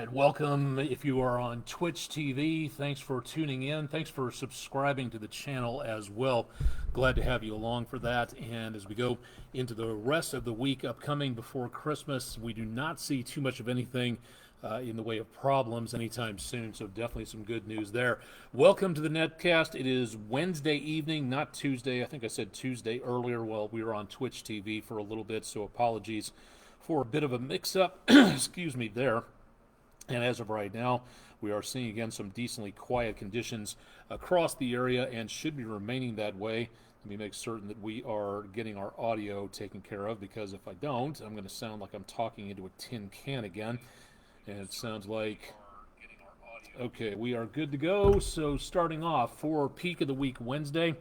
right, welcome. If you are on Twitch TV, thanks for tuning in. Thanks for subscribing to the channel as well. Glad to have you along for that. And as we go into the rest of the week upcoming before Christmas, we do not see too much of anything in the way of problems anytime soon, so definitely some good news there. Welcome to the Netcast. It is Wednesday evening, not Tuesday. I think I said Tuesday earlier while we were on Twitch TV for a little bit, so apologies for a bit of a mix-up, excuse me, there. And as of right now, we are seeing again some decently quiet conditions across the area and should be remaining that way. Let me make certain that we are getting our audio taken care of, because if I don't, I'm going to sound like I'm talking into a tin can again. And it sounds like, okay, we are good to go. So starting off for peak of the week Wednesday,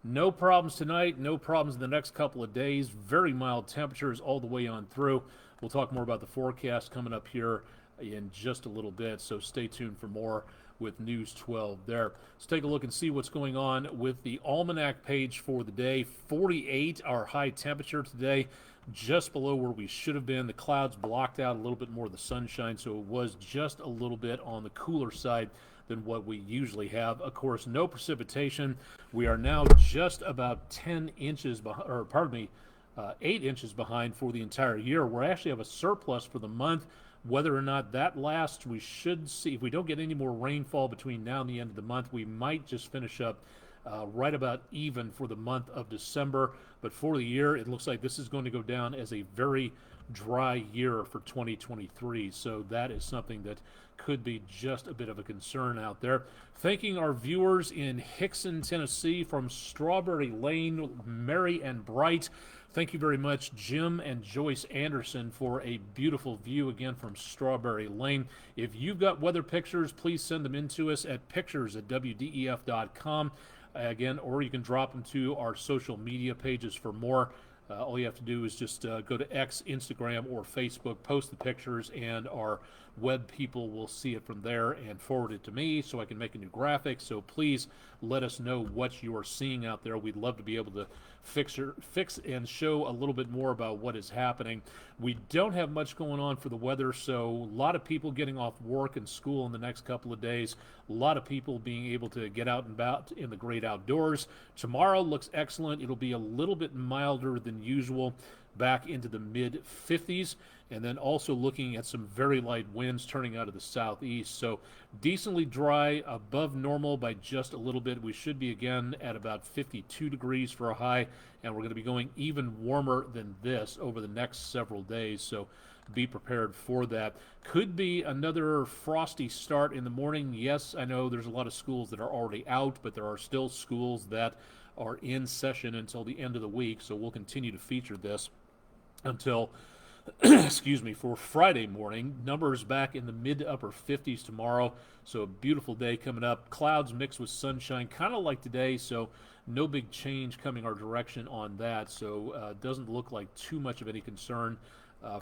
no problems tonight, no problems in the next couple of days. Very mild temperatures all the way on through. We'll talk more about the forecast coming up here in just a little bit, so stay tuned for more with News 12 there. Let's take a look and see what's going on with the almanac page for the day. 48, our high temperature today, just below where we should have been. The clouds blocked out a little bit more of the sunshine, so it was just a little bit on the cooler side than what we usually have. Of course, no precipitation. We are now just about 10 inches behind, or pardon me, 8 inches behind for the entire year. We actually have a surplus for the month. Whether or not that lasts, we should see. If we don't get any more rainfall between now and the end of the month, we might just finish up right about even for the month of December. But for the year, it looks like this is going to go down as a very dry year for 2023. So that is something that could be just a bit of a concern out there. Thanking our viewers in Hickson, Tennessee, from Strawberry Lane, merry and bright. Thank you very much, Jim and Joyce Anderson, for a beautiful view again from Strawberry Lane. If you've got weather pictures, please send them in to us at pictures@wdef.com. Again, or you can drop them to our social media pages for more. All you have to do is just go to X, Instagram, or Facebook, post the pictures, and our web people will see it from there and forward it to me so I can make a new graphic. So please let us know what you are seeing out there. We'd love to be able to fix and show a little bit more about what is happening. We don't have much going on for the weather, so a lot of people getting off work and school in the next couple of days. A lot of people being able to get out and about in the great outdoors. Tomorrow looks excellent. It'll be a little bit milder than usual, back into the mid 50s, and then also looking at some very light winds turning out of the southeast. So decently dry, above normal by just a little bit. We should be again at about 52 degrees for a high, and we're going to be going even warmer than this over the next several days. So be prepared for that. Could be another frosty start in the morning. Yes, I know there's a lot of schools that are already out, but there are still schools that are in session until the end of the week, so we'll continue to feature this until excuse me, for Friday morning. Numbers back in the mid to upper 50s tomorrow, so a beautiful day coming up. Clouds mixed with sunshine, kind of like today, so no big change coming our direction on that, so doesn't look like too much of any concern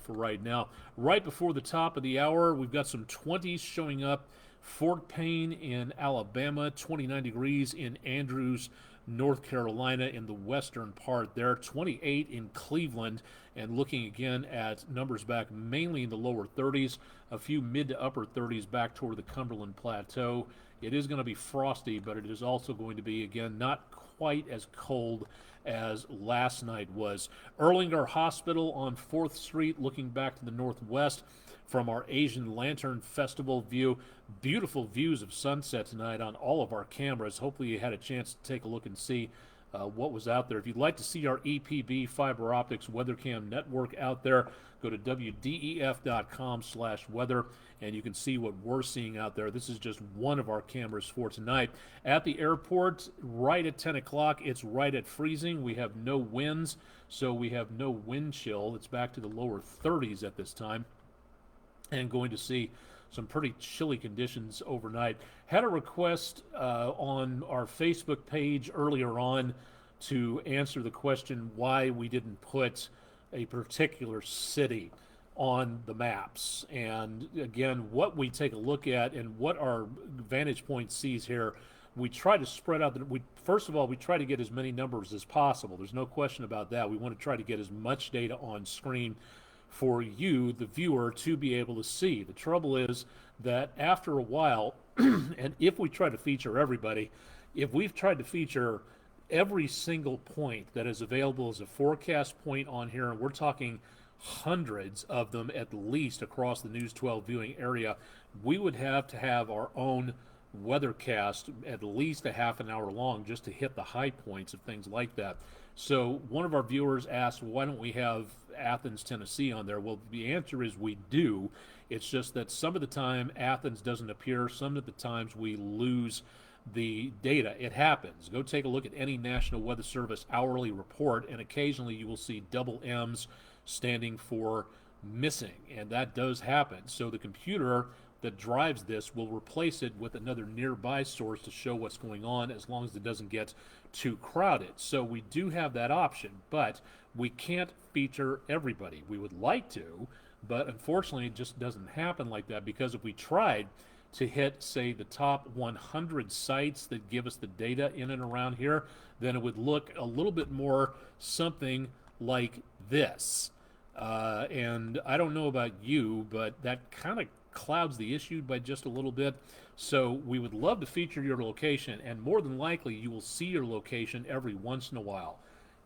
for right now. Right before the top of the hour, we've got some 20s showing up. Fort Payne in Alabama, 29 degrees in Andrews, North Carolina in the western part there, 28 in Cleveland, and looking again at numbers back mainly in the lower 30s, a few mid to upper 30s back toward the Cumberland Plateau. It is going to be frosty, but it is also going to be, again, not quite as cold as last night was. Erlanger Hospital on 4th Street, looking back to the northwest from our Asian Lantern Festival view. Beautiful views of sunset tonight on all of our cameras. Hopefully you had a chance to take a look and see what was out there. If you'd like to see our EPB fiber optics weathercam network out there, go to wdef.com/weather, and you can see what we're seeing out there. This is just one of our cameras for tonight. At the airport, right at 10 o'clock, it's right at freezing. We have no winds, so we have no wind chill. It's back to the lower 30s at this time, and going to see some pretty chilly conditions overnight. Had a request on our Facebook page earlier on to answer the question why we didn't put a particular city on the maps. And again, what we take a look at and what our vantage point sees here, we try to spread out. First of all, we try to get as many numbers as possible. There's no question about that. We want to try to get as much data on screen for you, the viewer, to be able to see. The trouble is that after a while, and if we try to feature everybody, if we've tried to feature every single point that is available as a forecast point on here, and we're talking hundreds of them at least across the News 12 viewing area, we would have to have our own weathercast at least a half an hour long just to hit the high points of things like that. So one of our viewers asked, why don't we have Athens, Tennessee on there? Well, the answer is we do. It's just that some of the time Athens doesn't appear. Some of the times we lose the data. It happens. Go take a look at any National Weather Service hourly report, and occasionally you will see double M's standing for missing, and that does happen. So the computer that drives this will replace it with another nearby source to show what's going on, as long as it doesn't get too crowded. So we do have that option, but we can't feature everybody. We would like to, but unfortunately it just doesn't happen like that, because if we tried to hit, say, the top 100 sites that give us the data in and around here, then it would look a little bit more something like this. And I don't know about you, but that kind of clouds the issue by just a little bit. So we would love to feature your location, and more than likely you will see your location every once in a while.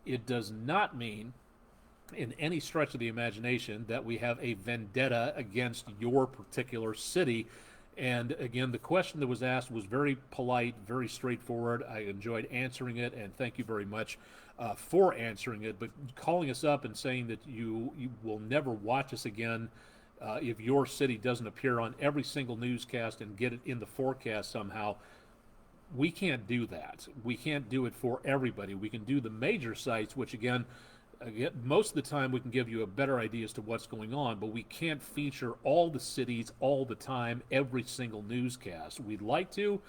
It does not mean in any stretch of the imagination that we have a vendetta against your particular city. And again, the question that was asked was very polite, very straightforward. I enjoyed answering it, and thank you very much for answering it. But calling us up and saying that you will never watch us again if your city doesn't appear on every single newscast and get it in the forecast somehow, we can't do that. We can't do it for everybody. We can do the major sites, which again, most of the time we can give you a better idea as to what's going on, but we can't feature all the cities all the time, every single newscast. We'd like to,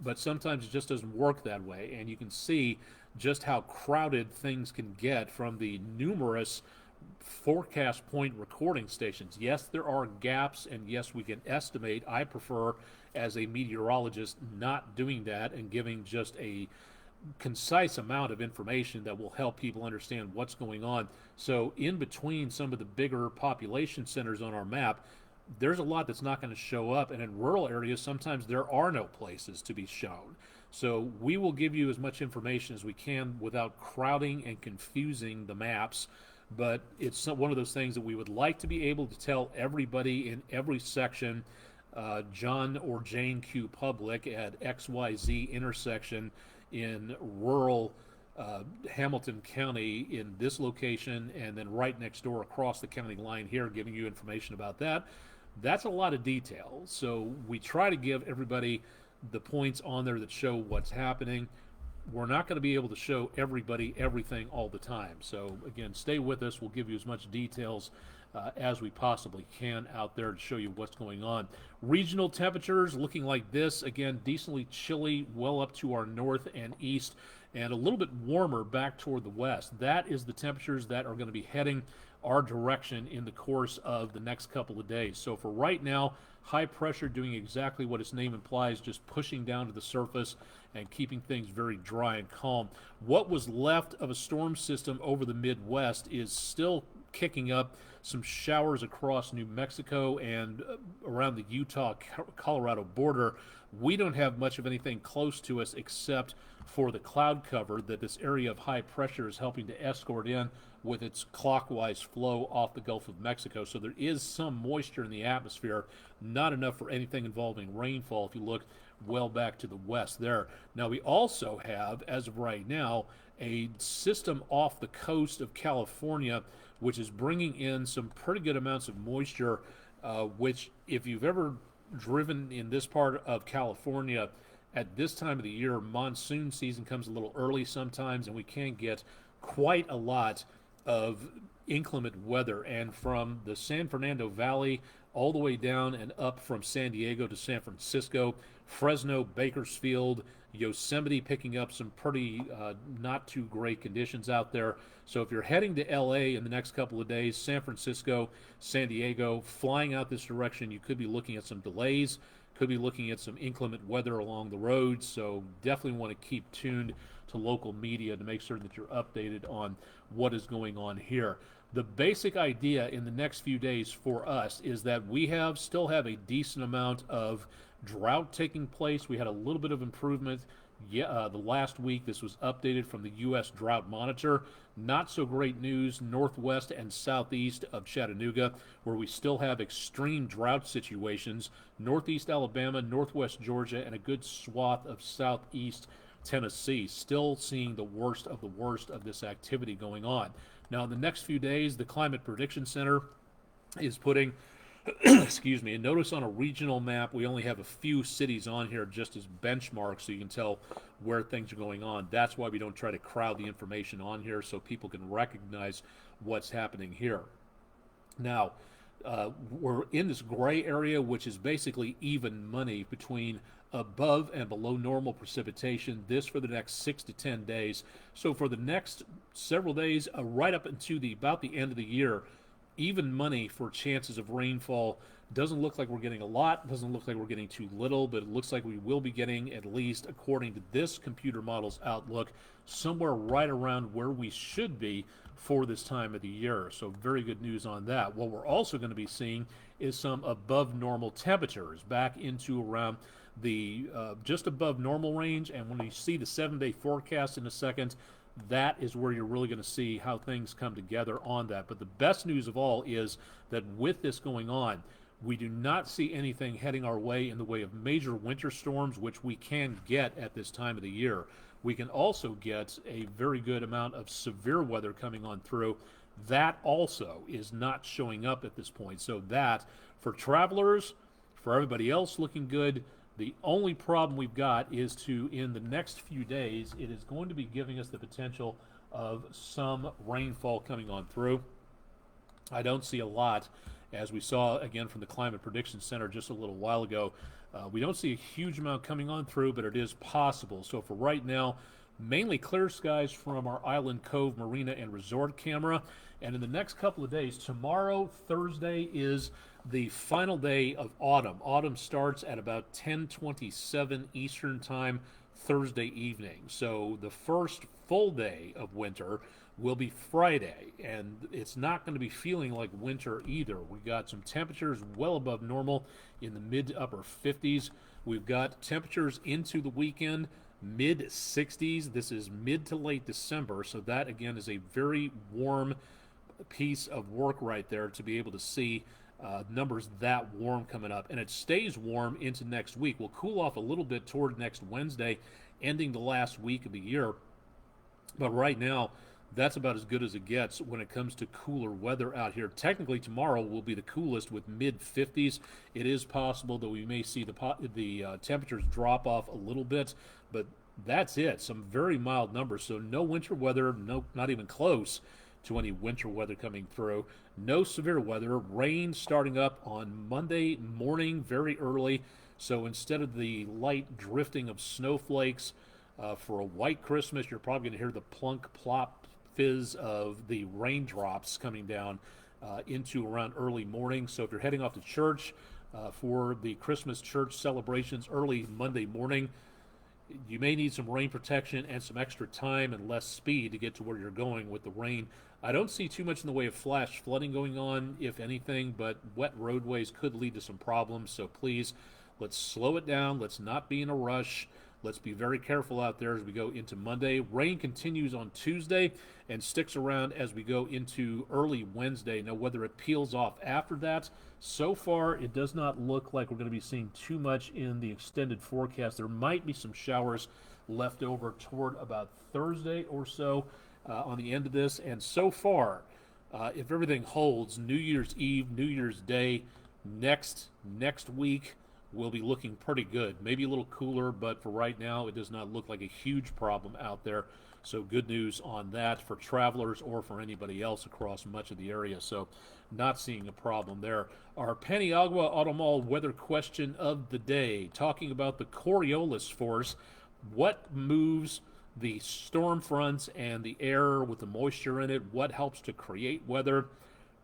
but sometimes it just doesn't work that way. And you can see just how crowded things can get from the numerous forecast point recording stations. Yes, there are gaps, and yes, we can estimate. I prefer, as a meteorologist, not doing that and giving just a concise amount of information that will help people understand what's going on. So in between some of the bigger population centers on our map, there's a lot that's not going to show up, and in rural areas sometimes there are no places to be shown. So we will give you as much information as we can without crowding and confusing the maps, but it's one of those things that we would like to be able to tell everybody in every section, John or Jane Q. Public at XYZ intersection in rural Hamilton County in this location, and then right next door across the county line here, giving you information about that. That's a lot of detail. So we try to give everybody the points on there that show what's happening. We're not going to be able to show everybody everything all the time. So again, stay with us. We'll give you as much details as we possibly can out there to show you what's going on. Regional temperatures looking like this. Again, decently chilly well up to our north and east, and a little bit warmer back toward the west. That is the temperatures that are going to be heading our direction in the course of the next couple of days. So for right now, high pressure doing exactly what its name implies, just pushing down to the surface and keeping things very dry and calm. What was left of a storm system over the Midwest is still kicking up some showers across New Mexico and around the Utah-Colorado border. We don't have much of anything close to us except for the cloud cover that this area of high pressure is helping to escort in with its clockwise flow off the Gulf of Mexico. So there is some moisture in the atmosphere, not enough for anything involving rainfall if you look well back to the west there. Now we also have, as of right now, a system off the coast of California which is bringing in some pretty good amounts of moisture, which if you've ever driven in this part of California at this time of the year, monsoon season comes a little early sometimes, and we can get quite a lot of inclement weather. And from the San Fernando Valley all the way down and up from San Diego to San Francisco, Fresno, Bakersfield, Yosemite picking up some pretty not too great conditions out there. So if you're heading to LA in the next couple of days, San Francisco, San Diego, flying out this direction, you could be looking at some delays, could be looking at some inclement weather along the roads. So definitely want to keep tuned to local media to make sure that you're updated on what is going on here. The basic idea in the next few days for us is that we still have a decent amount of drought taking place. We had a little bit of improvement. Yeah, the last week this was updated from the U.S. Drought Monitor. Not so great news northwest and southeast of Chattanooga, where we still have extreme drought situations. Northeast Alabama, northwest Georgia, and a good swath of southeast Tennessee, still seeing the worst of this activity going on. Now, in the next few days, the Climate Prediction Center is putting excuse me, and notice on a regional map we only have a few cities on here just as benchmarks so you can tell where things are going on. That's why we don't try to crowd the information on here so people can recognize what's happening here. Now, we're in this gray area, which is basically even money between above and below normal precipitation, this for the next 6 to 10 days. So for the next several days, right up into about the end of the year, even money for chances of rainfall. Doesn't look like we're getting a lot, doesn't look like we're getting too little, but it looks like we will be getting, at least according to this computer model's outlook, somewhere right around where we should be for this time of the year. So very good news on that. What we're also going to be seeing is some above normal temperatures back into around the just above normal range. And when you see the 7-day forecast in a second, that is where you're really going to see how things come together on that. But the best news of all is that with this going on, we do not see anything heading our way in the way of major winter storms, which we can get at this time of the year. We can also get a very good amount of severe weather coming on through. That also is not showing up at this point. So that, for travelers, for everybody else, looking good. The only problem we've got is in the next few days, it is going to be giving us the potential of some rainfall coming on through. I don't see a lot, as we saw again from the Climate Prediction Center just a little while ago. We don't see a huge amount coming on through, but it is possible. So for right now, mainly clear skies from our Island Cove Marina and Resort camera. And in the next couple of days, tomorrow, Thursday, is the final day of autumn. Autumn starts at about 10:27 Eastern Time Thursday evening. So the first full day of winter will be Friday, and it's not going to be feeling like winter either. We've got some temperatures well above normal in the mid to upper 50s. We've got temperatures into the weekend, mid 60s. This is mid to late December, so that again is a very warm piece of work right there to be able to see numbers that warm coming up. And it stays warm into next week. We'll cool off a little bit toward next Wednesday, ending the last week of the year. But right now, that's about as good as it gets when it comes to cooler weather out here. Technically, tomorrow will be the coolest with mid-50s. It is possible that we may see the temperatures drop off a little bit, but that's it. Some very mild numbers. So no winter weather, no, not even close to any winter weather coming through. No severe weather. Rain starting up on Monday morning very early. So instead of the light drifting of snowflakes for a white Christmas, you're probably going to hear the plunk, plop, fizz of the raindrops coming down into around early morning. So if you're heading off to church for the Christmas church celebrations early Monday morning, you may need some rain protection and some extra time and less speed to get to where you're going with the rain. I don't see too much in the way of flash flooding going on, if anything, but wet roadways could lead to some problems. So please, let's slow it down. Let's not be in a rush. Let's be very careful out there as we go into Monday. Rain continues on Tuesday and sticks around as we go into early Wednesday. Now, whether it peels off after that, so far it does not look like we're going to be seeing too much in the extended forecast. There might be some showers left over toward about Thursday or so on the end of this. And so far, if everything holds, New Year's Eve, New Year's Day, next week, will be looking pretty good. Maybe a little cooler, but for right now, it does not look like a huge problem out there. So good news on that for travelers or for anybody else across much of the area. So not seeing a problem there. Our Paniagua Automall weather question of the day, talking about the Coriolis force. What moves the storm fronts and the air with the moisture in it? What helps to create weather?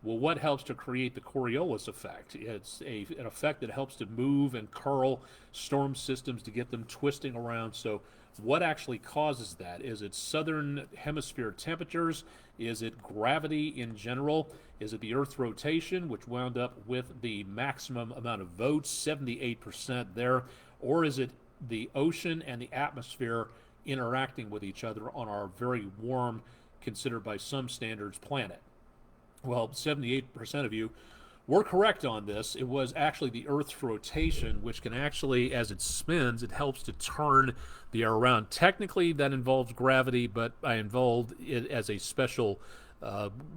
Well, what helps to create the Coriolis effect? It's an effect that helps to move and curl storm systems to get them twisting around. So What actually causes that? Is it southern hemisphere temperatures? Is it gravity in general? Is it the Earth's rotation, which wound up with the maximum amount of votes, 78% there? Or is it the ocean and the atmosphere interacting with each other on our very warm, considered by some standards, planet? Well, 78% of you were correct on this. It was actually the Earth's rotation, which can actually, as it spins, it helps to turn the air around. Technically, that involves gravity, but I involved it as a special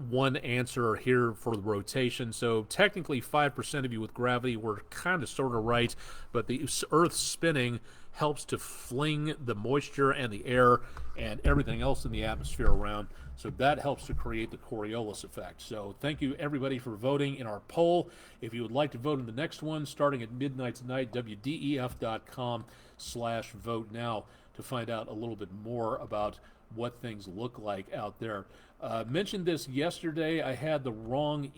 one answer here for the rotation. So technically, 5% of you with gravity were kind of sort of right, but the Earth spinning helps to fling the moisture and the air and everything else in the atmosphere around. So that helps to create the Coriolis effect. So thank you, everybody, for voting in our poll. If you would like to vote in the next one, starting at midnight tonight, wdef.com/vote now to find out a little bit more about what things look like out there. Mentioned this yesterday. I had the wrong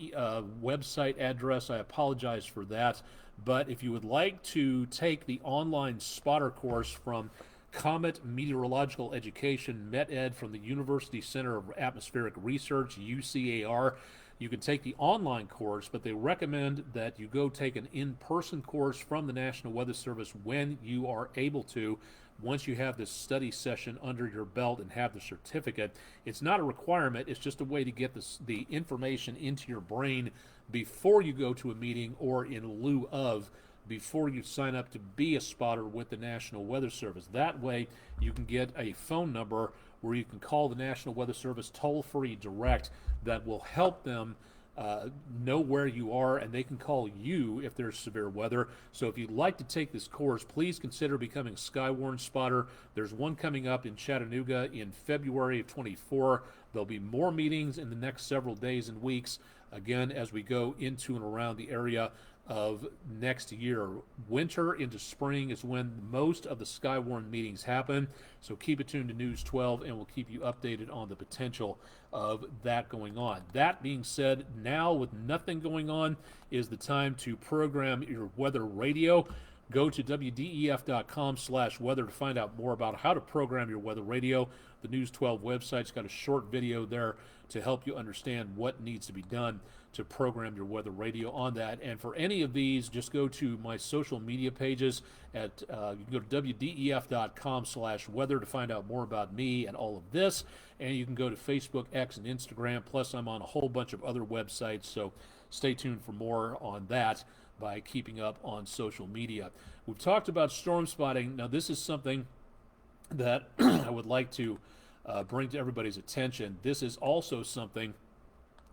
website address. I apologize for that. But if you would like to take the online spotter course from Comet Meteorological Education, METED, from the University Center of Atmospheric Research, UCAR, you can take the online course, but they recommend that you go take an in-person course from the National Weather Service when you are able to, once you have this study session under your belt and have the certificate. It's not a requirement. It's just a way to get the information into your brain before you go to a meeting, or in lieu of, before you sign up to be a spotter with the National Weather Service. That way you can get a phone number where you can call the National Weather Service toll-free direct that will help them know where you are, and they can call you if there's severe weather. So if you'd like to take this course, please consider becoming a Skywarn spotter. There's one coming up in Chattanooga in February of 24. There'll be more meetings in the next several days and weeks, again, as we go into and around the area of next year. Winter into spring is when most of the Skywarn meetings happen, so keep it tuned to News 12 and we'll keep you updated on the potential of that going on. That being said, now with nothing going on is the time to program your weather radio. Go to wdef.com/weather to find out more about how to program your weather radio. The News 12 website's got a short video there to help you understand what needs to be done to program your weather radio on that. And for any of these, just go to my social media pages at you can go to wdef.com/weather to find out more about me and all of this. And you can go to Facebook, X, and Instagram. Plus, I'm on a whole bunch of other websites, so stay tuned for more on that by keeping up on social media. We've talked about storm spotting. Now, this is something that I would like to bring to everybody's attention. This is also something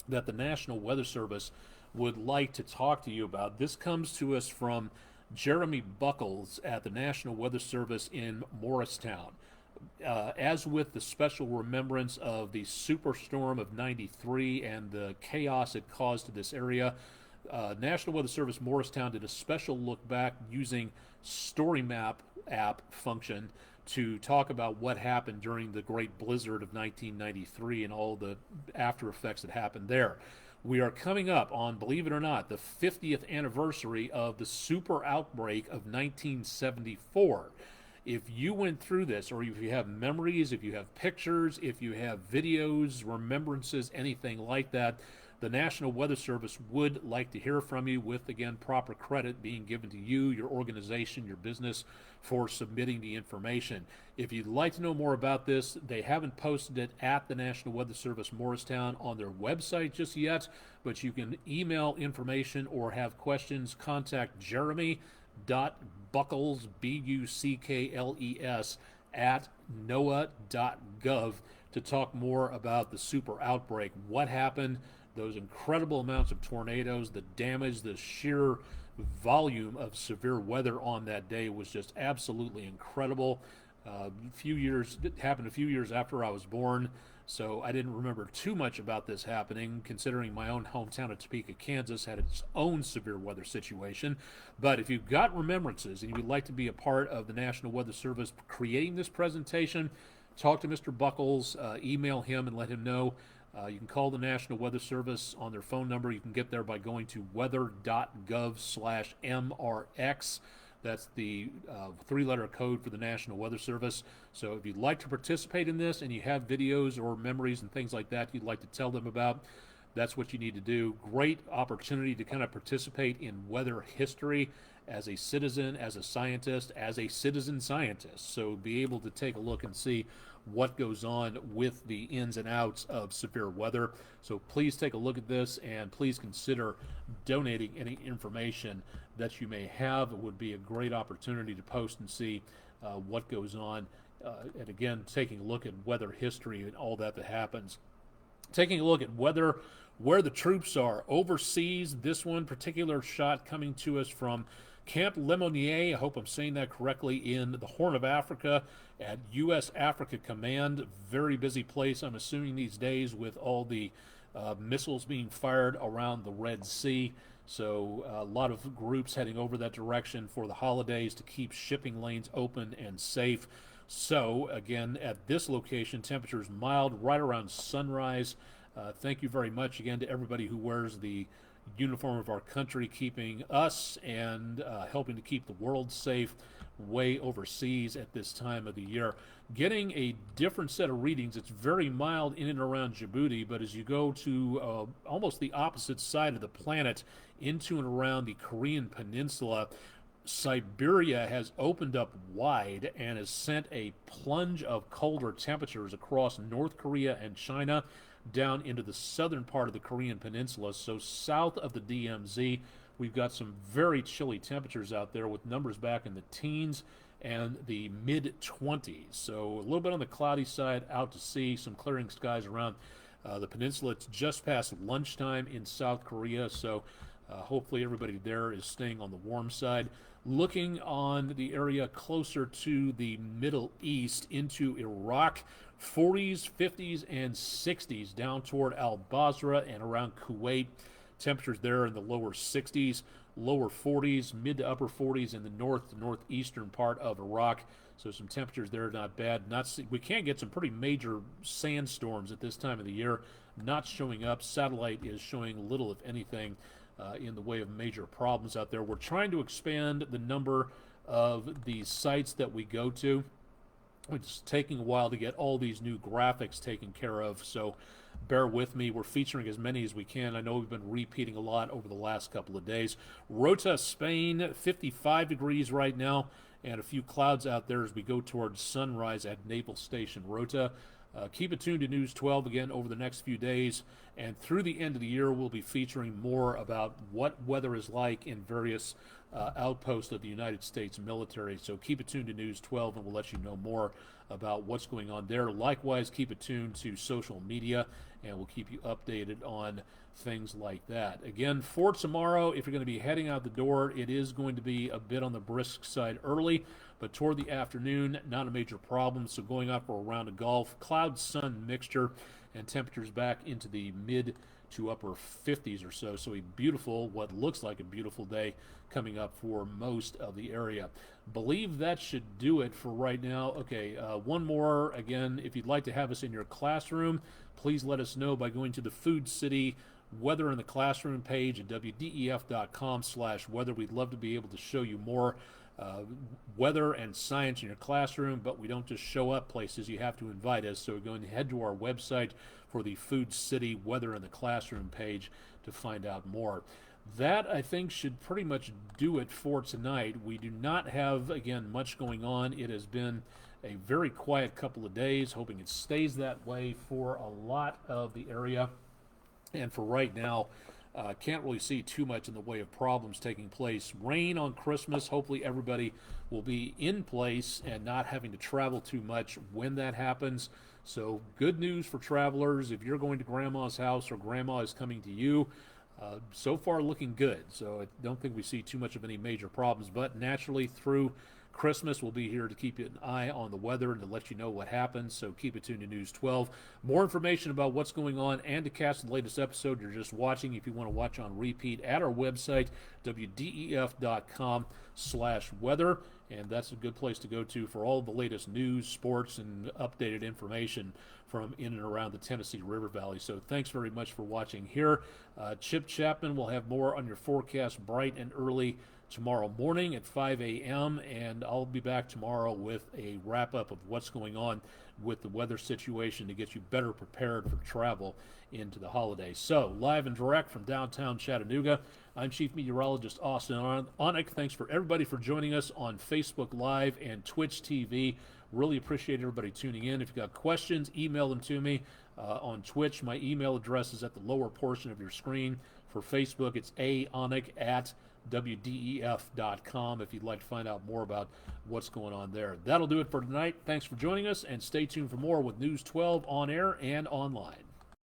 that the National Weather Service would like to talk to you about. This comes to us from Jeremy Buckles at the National Weather Service in Morristown. As with the special remembrance of the superstorm of '93 and the chaos it caused to this area, National Weather Service Morristown did a special look back using Story Map app function to talk about what happened during the Great Blizzard of 1993 and all the after effects that happened there. We are coming up on, believe it or not, the 50th anniversary of the super outbreak of 1974. If you went through this, or if you have memories, if you have pictures, if you have videos, remembrances, anything like that, the National Weather Service would like to hear from you with, again, proper credit being given to you, your organization, your business for submitting the information. If you'd like to know more about this, they haven't posted it at the National Weather Service Morristown on their website just yet, but you can email information or have questions. Contact Jeremy.Buckles, Buckles, at NOAA.gov to talk more about the super outbreak. What happened? Those incredible amounts of tornadoes, the damage, the sheer volume of severe weather on that day was just absolutely incredible. It happened a few years after I was born, so I didn't remember too much about this happening, considering my own hometown of Topeka, Kansas had its own severe weather situation. But if you've got remembrances and you would like to be a part of the National Weather Service creating this presentation, talk to Mr. Buckles, email him and let him know. You can call the National Weather Service on their phone number. You can get there by going to weather.gov/MRX. That's the three-letter code for the National Weather Service. So if you'd like to participate in this and you have videos or memories and things like that you'd like to tell them about, that's what you need to do. Great opportunity to kind of participate in weather history as a citizen, as a scientist, as a citizen scientist. So be able to take a look and see what goes on with the ins and outs of severe weather. So please take a look at this and please consider donating any information that you may have. It would be a great opportunity to post and see what goes on. And again, taking a look at weather history and all that happens. Taking a look at weather, where the troops are overseas. This one particular shot coming to us from Camp Lemonnier, I hope I'm saying that correctly, in the Horn of Africa at U.S. Africa Command. Very busy place, I'm assuming, these days with all the missiles being fired around the Red Sea. So a lot of groups heading over that direction for the holidays to keep shipping lanes open and safe. So again, at this location, temperatures mild right around sunrise. Thank you very much again to everybody who wears the uniform of our country, keeping us and helping to keep the world safe way overseas at this time of the year. Getting a different set of readings. It's very mild in and around Djibouti, but as you go to almost the opposite side of the planet into and around the Korean Peninsula, Siberia has opened up wide and has sent a plunge of colder temperatures across North Korea and China down into the southern part of the Korean Peninsula. So south of the DMZ, we've got some very chilly temperatures out there with numbers back in the teens and the mid-20s. So a little bit on the cloudy side out to sea, some clearing skies around the peninsula. It's just past lunchtime in South Korea, so hopefully everybody there is staying on the warm side. Looking on the area closer to the Middle East into Iraq, 40s, 50s, and 60s down toward Al-Basra and around Kuwait. Temperatures there in the lower 60s, lower 40s, mid to upper 40s in the northeastern part of Iraq. So some temperatures there not bad. We can get some pretty major sandstorms at this time of the year. Not showing up. Satellite is showing little, if anything, in the way of major problems out there. We're trying to expand the number of the sites that we go to. It's taking a while to get all these new graphics taken care of, so bear with me. We're featuring as many as we can. I know we've been repeating a lot over the last couple of days. Rota, Spain, 55 degrees right now, and a few clouds out there as we go towards sunrise at Naval Station Rota. Keep it tuned to News 12 again over the next few days, and through the end of the year we'll be featuring more about what weather is like in various outposts of the United States military. So keep it tuned to News 12 and we'll let you know more about what's going on there. Likewise, keep it tuned to social media and we'll keep you updated on things like that. Again, for tomorrow, if you're going to be heading out the door, it is going to be a bit on the brisk side early, but toward the afternoon, not a major problem. So going out for a round of golf, cloud-sun mixture, and temperatures back into the mid to upper 50s or so. So a beautiful, what looks like a beautiful day coming up for most of the area. Believe that should do it for right now. Okay, one more. Again, if you'd like to have us in your classroom, please let us know by going to the Food City Weather in the Classroom page at wdef.com/weather. We'd love to be able to show you more weather and science in your classroom, but we don't just show up places. You have to invite us. So we're going to head to our website for the Food City Weather in the Classroom page to find out more. That, I think, should pretty much do it for tonight. We do not have, again, much going on. It has been a very quiet couple of days, hoping it stays that way for a lot of the area. And for right now, can't really see too much in the way of problems taking place. Rain on Christmas. Hopefully everybody will be in place and not having to travel too much when that happens. So good news for travelers. If you're going to grandma's house or grandma is coming to you, so far looking good. So I don't think we see too much of any major problems. But naturally through Christmas, we'll be here to keep an eye on the weather and to let you know what happens. So keep it tuned to News 12. More information about what's going on and to catch the latest episode you're just watching, if you want to watch on repeat, at our website, wdef.com/weather. And that's a good place to go to for all the latest news, sports, and updated information from in and around the Tennessee River Valley. So thanks very much for watching here. Chip Chapman will have more on your forecast bright and early tomorrow morning at 5 a.m., and I'll be back tomorrow with a wrap-up of what's going on with the weather situation to get you better prepared for travel into the holidays. So, live and direct from downtown Chattanooga, I'm Chief Meteorologist Austen Onek. Thanks for everybody for joining us on Facebook Live and Twitch TV. Really appreciate everybody tuning in. If you've got questions, email them to me on Twitch. My email address is at the lower portion of your screen. For Facebook, it's aonek@wdef.com if you'd like to find out more about what's going on there. That'll do it for tonight. Thanks for joining us, and stay tuned for more with News 12 on air and online.